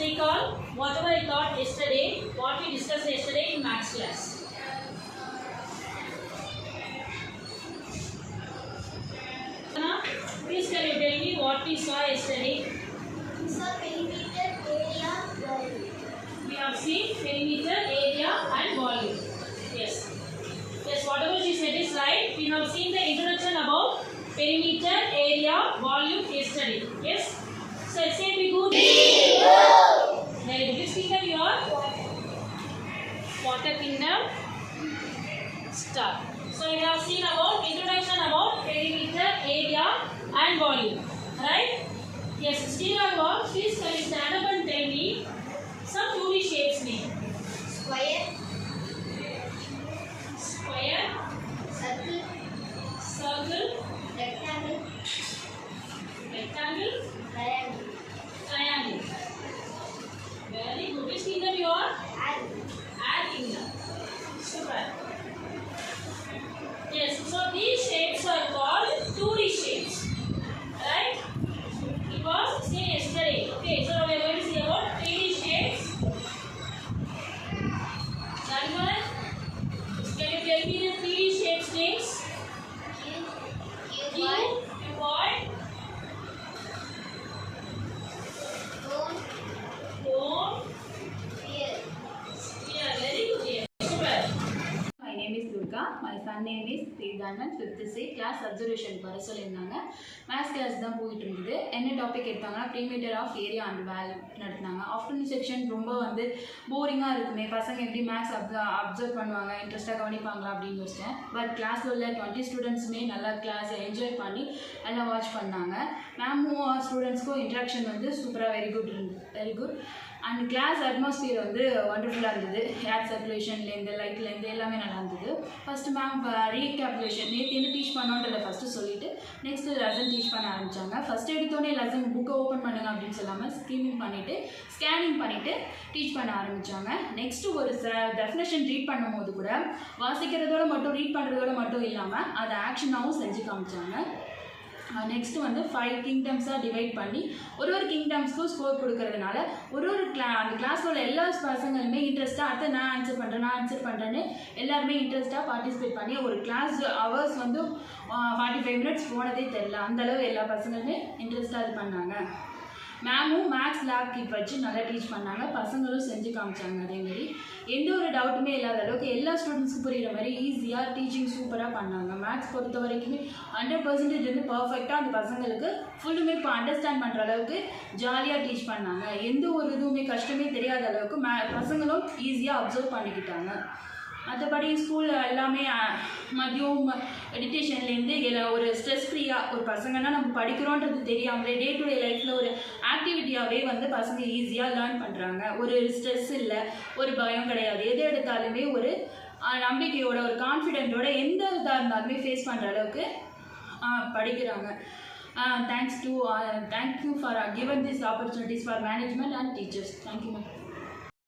recall whatever I taught yesterday, what we discussed yesterday in maths class. Please can you tell me what we saw yesterday? We saw perimeter, area, volume. We have seen perimeter, area and volume. Yes. Yes, whatever she said is right. We have seen the introduction about perimeter, area, volume yesterday. Yes. So say be good. Very good. Which kingdom you are? Water kingdom. Start. So we have seen about introduction about perimeter, area and volume. Right? Yes. Still I want. Please can you stand up and tell me some 2D shapes name. Square, Square, circle, circle, rectangle, rectangle, triangle. triangle. Very good. Which kingdom you are? And Kingdom. Super. Yes. So these shapes are called 2D shapes. Right? It was seen yesterday. Okay. So we are going to see about 3D shapes. Simon, can you tell me the 3D shapes names? cuboid, Cuboid, cone, cone, sphere. sphere. Very good. Yes. Super. My name is Durga. My son name is Sridhanan. 5th C class observation வர சொல்லியிருந்தாங்க. Maths class தான் போயிட்டு இருந்தது. என்ன topic எடுத்தாங்கன்னா perimeter of area and value நடத்தினாங்க. Afternoon section ரொம்ப போரிங்காக இருக்குமே, பசங்க எப்படி மேத்ஸ் அப்சர்வ் பண்ணுவாங்க, இன்ட்ரெஸ்ட்டாக கவனிப்பாங்களா அப்படின்னு யோசிச்சேன். பட் கிளாஸில் உள்ள 20 ஸ்டூடெண்ட்ஸுமே நல்லா கிளாஸை என்ஜாய் பண்ணி நல்லா வாட்ச் பண்ணாங்க. மேமும் ஸ்டூடெண்ட்ஸ்க்கும் இன்ட்ராக்ஷன் சூப்பராக very good. And class atmosphere வண்டர்ஃபுல்லாக இருந்தது. ஏர் சர்க்குலேஷன்லேருந்து லைட்லேருந்து எல்லாமே நல்லா இருந்தது. ஃபஸ்ட்டு மேம் ரீகேப்புலேஷன் நேற்று டீச் பண்ணோன்றதை ஃபஸ்ட்டு சொல்லிவிட்டு நெக்ஸ்ட்டு லெசன் டீச் பண்ண ஆரம்பித்தாங்க. ஃபஸ்ட் எடுத்தோடனே லெசன் புக்கை ஓப்பன் பண்ணுங்க அப்படின்னு சொல்லாமல் ஸ்க்ரீனிங் பண்ணிவிட்டு ஸ்கேனிங் பண்ணிவிட்டு டீச் பண்ண ஆரம்பித்தாங்க. நெக்ஸ்ட்டு ஒரு டெஃபினேஷன் ரீட் பண்ணும்போது கூட வாசிக்கிறதோட மட்டும் ரீட் பண்ணுறதோட மட்டும் இல்லாமல் அதை ஆக்ஷனாகவும் செஞ்சு காமிச்சாங்க. நெக்ஸ்ட்டு 5 கிங்டம்ஸாக டிவைட் பண்ணி ஒரு கிங்டம்ஸ்க்கும் ஸ்கோர் கொடுக்கறதுனால அந்த கிளாஸில் உள்ள எல்லா பசங்களுமே இன்ட்ரெஸ்ட்டாக அடுத்து நான் ஆன்சர் பண்ணுறேன்னு எல்லாருமே இன்ட்ரெஸ்ட்டாக பார்ட்டிசிபேட் பண்ணி ஒரு கிளாஸ் ஹவர்ஸ் 45 மினிட்ஸ் போனதே தெரில. அந்தளவு எல்லா பசங்களுமே இன்ட்ரெஸ்ட்டாக இது பண்ணாங்க. மேமும் மேத்ஸ் லேப் கிட் வச்சு நல்லா டீச் பண்ணாங்க. பசங்களும் செஞ்சு காமிச்சாங்க. அதேமாரி எந்த ஒரு டவுட்டுமே இல்லாத அளவுக்கு எல்லா ஸ்டூடெண்ட்ஸ்க்கும் புரிகிற மாதிரி ஈஸியாக டீச்சிங் சூப்பராக பண்ணாங்க. மேத்ஸ் பொறுத்த வரைக்குமே 100% பர்ஃபெக்டாக அந்த பசங்களுக்கு ஃபுல்லுமே இப்போ அண்டர்ஸ்டாண்ட் பண்ணுற அளவுக்கு ஜாலியாக டீச் பண்ணாங்க. எந்த ஒரு இதுவுமே கஷ்டமே தெரியாத அளவுக்கு பசங்களும் ஈஸியாக அப்சர்வ் பண்ணிக்கிட்டாங்க. மற்றபடி ஸ்கூல் எல்லாமே மதியம் மெடிடேஷன்லேருந்து ஒரு ஸ்ட்ரெஸ் ஃப்ரீயாக ஒரு பசங்கன்னா நம்ம படிக்கிறோன்றது தெரியாமலே டே டு டே லைஃப்பில் ஒரு ஆக்டிவிட்டியாகவே பசங்க ஈஸியாக லேர்ன் பண்ணுறாங்க. ஒரு ஸ்ட்ரெஸ் இல்லை, ஒரு பயம் கிடையாது. எது எடுத்தாலுமே ஒரு நம்பிக்கையோட ஒரு கான்ஃபிடென்ட்டோட எந்த இதாக இருந்தாலுமே ஃபேஸ் பண்ணுற அளவுக்கு படிக்கிறாங்க. Thank you for given these opportunities for management and teachers. Thank you, ma'am.